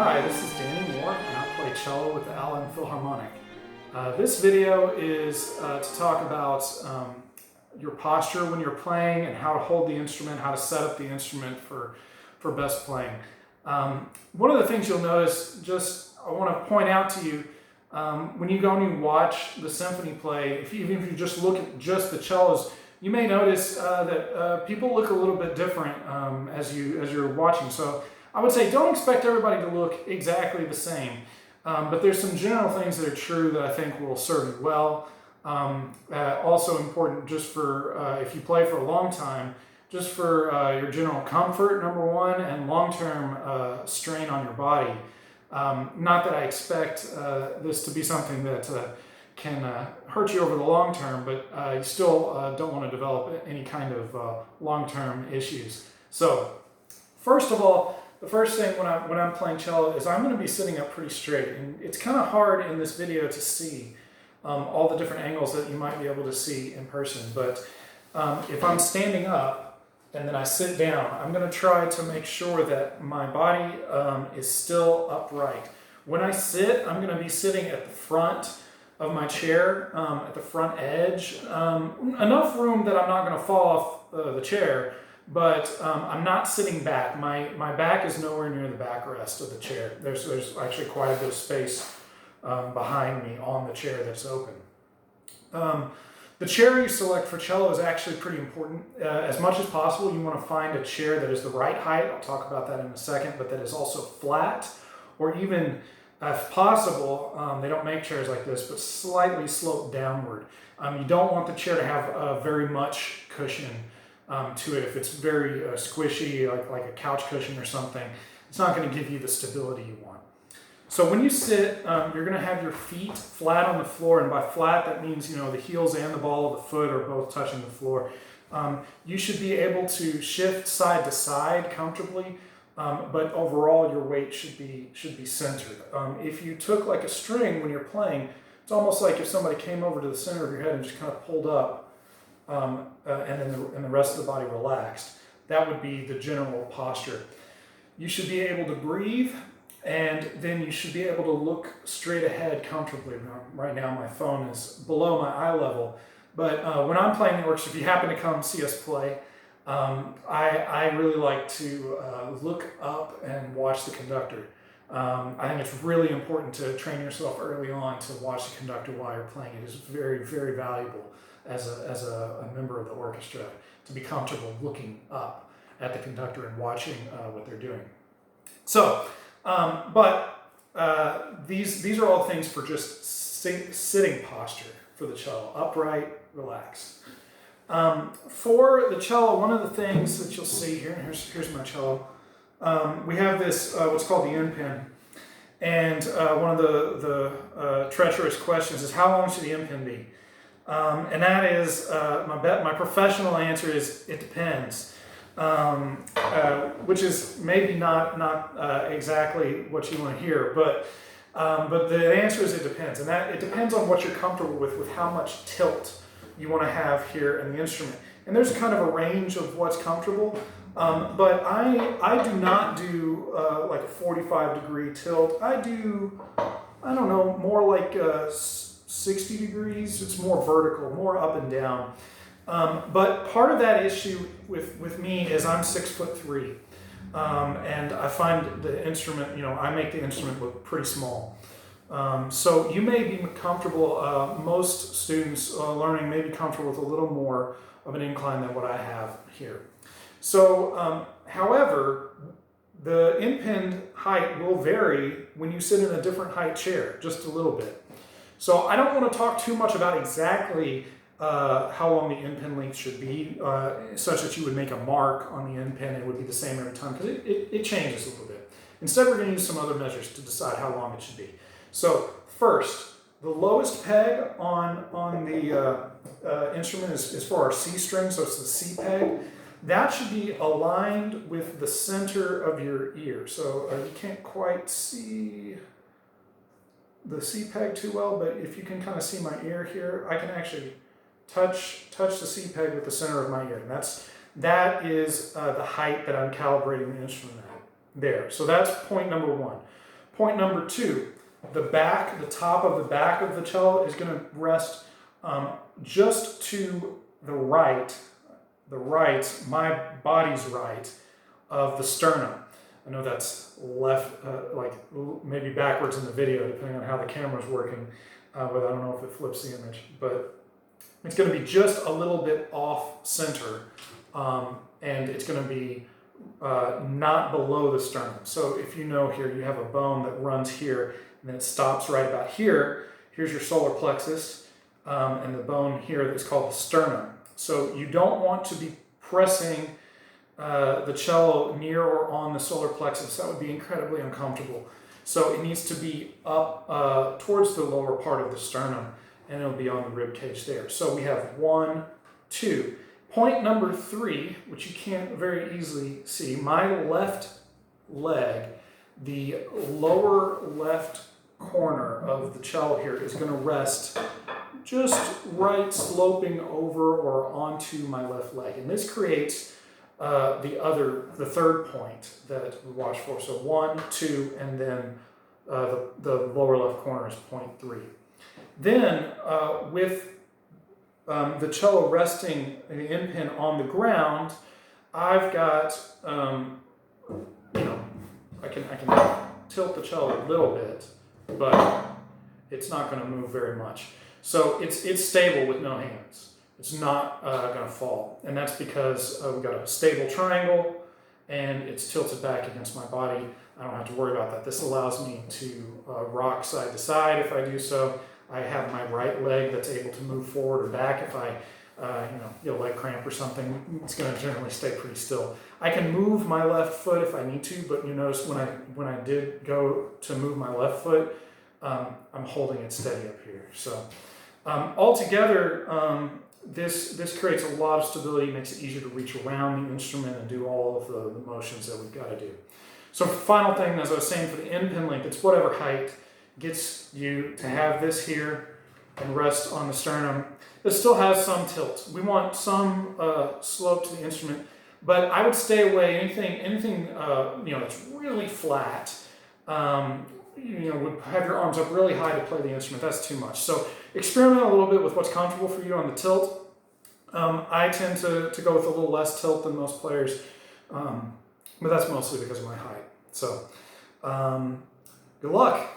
Hi, this is Danny Moore, and I play cello with the Allen Philharmonic. This video is to talk about your posture when you're playing and how to hold the instrument, how to set up the instrument for best playing. One of the things you'll notice, I want to point out to you, when you go and you watch the symphony play, even if you just look at just the cellos, you may notice that people look a little bit different as you're watching. So I would say don't expect everybody to look exactly the same, but there's some general things that are true that I think will serve you well. Also important just for if you play for a long time, just for your general comfort, number one, and long-term strain on your body. Not that I expect this to be something that can hurt you over the long term, but you still don't want to develop any kind of long-term issues. So first of all, the first thing when I'm playing cello is I'm going to be sitting up pretty straight, and it's kind of hard in this video to see all the different angles that you might be able to see in person. But if I'm standing up and then I sit down, I'm going to try to make sure that my body is still upright. When I sit, I'm going to be sitting at the front of my chair, at the front edge, enough room that I'm not going to fall off the chair. But I'm not sitting back. My back is nowhere near the backrest of the chair. There's actually quite a bit of space behind me on the chair that's open. The chair you select for cello is actually pretty important. As much as possible, you want to find a chair that is the right height. I'll talk about that in a second, but that is also flat, or even, if possible, they don't make chairs like this, but slightly sloped downward. You don't want the chair to have very much cushion to it. If it's very squishy, like a couch cushion or something, it's not going to give you the stability you want. So when you sit, you're going to have your feet flat on the floor, and by flat that means the heels and the ball of the foot are both touching the floor. You should be able to shift side to side comfortably, but overall your weight should be centered. If you took like a string when you're playing, it's almost like if somebody came over to the center of your head and just kind of pulled up, and then the rest of the body relaxed. That would be the general posture. You should be able to breathe, and then you should be able to look straight ahead comfortably. Right now my phone is below my eye level, but when I'm playing the orchestra, if you happen to come see us play, I really like to look up and watch the conductor. I think it's really important to train yourself early on to watch the conductor while you're playing. It is very, very valuable as a member of the orchestra to be comfortable looking up at the conductor and watching what they're doing. So, these are all things for just sitting posture for the cello, upright, relaxed. For the cello, one of the things that you'll see here, and here's my cello, we have this what's called the end pin, and one of the treacherous questions is how long should the end pin be? And that is, my professional answer is it depends, which is maybe not exactly what you want to hear, but the answer is it depends, and that it depends on what you're comfortable with how much tilt you want to have here in the instrument. And there's kind of a range of what's comfortable, but I do not do like a 45-degree tilt. I do, I don't know, more like 60 degrees. It's more vertical, more up and down. But part of that issue with me is I'm 6'3", and I find the instrument, I make the instrument look pretty small. So you may be comfortable, most students learning may be comfortable with a little more of an incline than what I have here. So, however, the end pin height will vary when you sit in a different height chair, just a little bit. So I don't want to talk too much about exactly how long the end pin length should be, such that you would make a mark on the end pin and it would be the same every time, because it changes a little bit. Instead, we're going to use some other measures to decide how long it should be. So first, the lowest peg on the instrument is for our C string, so it's the C peg. That should be aligned with the center of your ear. So you can't quite see the C peg too well, but if you can kind of see my ear here, I can actually touch the C peg with the center of my ear. And that is the height that I'm calibrating the instrument at there. So that's point number one. Point number 2, the top of the back of the cello is going to rest just to the right, my body's right, of the sternum. I know that's left, like maybe backwards in the video, depending on how the camera's working, but I don't know if it flips the image. But it's going to be just a little bit off center, and it's going to be not below the sternum. So if you know here, you have a bone that runs here, and then it stops right about here. Here's your solar plexus, and the bone here is called the sternum. So you don't want to be pressing the cello near or on the solar plexus. That would be incredibly uncomfortable. So it needs to be up towards the lower part of the sternum, and it'll be on the rib cage there. So we have 1, 2. Point number 3, which you can't very easily see, my left leg, the lower left corner of the cello here is going to rest just right sloping over or onto my left leg. And this creates the third point that we watch for. So 1, 2, and then the lower left corner is point 3. Then with the cello resting the end pin on the ground, I've got, I can tilt the cello a little bit, but it's not going to move very much. So it's stable with no hands. It's not going to fall. And that's because we've got a stable triangle and it's tilted back against my body. I don't have to worry about that. This allows me to rock side to side if I do so. I have my right leg that's able to move forward or back. If I get a leg cramp or something, it's going to generally stay pretty still. I can move my left foot if I need to, but you notice when I did go to move my left foot, I'm holding it steady up here. So altogether, this creates a lot of stability, makes it easier to reach around the instrument and do all of the motions that we've got to do. So final thing, as I was saying, for the end pin length, it's whatever height gets you to have this here and rest on the sternum. It still has some tilt. We want some slope to the instrument, but I would stay away anything that's really flat. Would have your arms up really high to play the instrument. That's too much. So experiment a little bit with what's comfortable for you on the tilt. I tend to go with a little less tilt than most players, but that's mostly because of my height. So good luck.